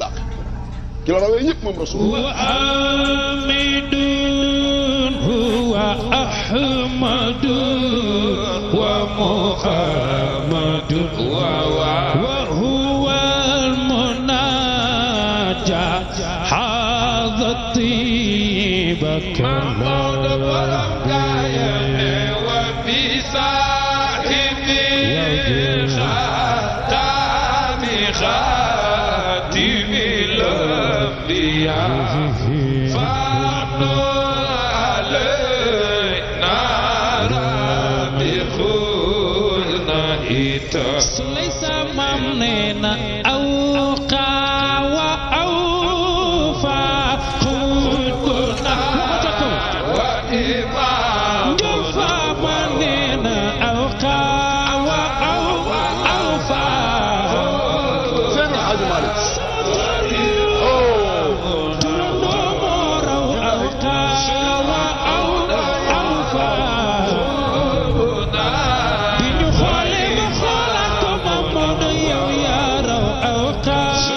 làq ki la rawee ñëpp moom rasulullah hamidun huwa ahmadun wa muhammadun wa huwa al-munaja hadati bakala wa bisahibi khatami khatimi الأنبياء فانو علينا ربي خلنا إتا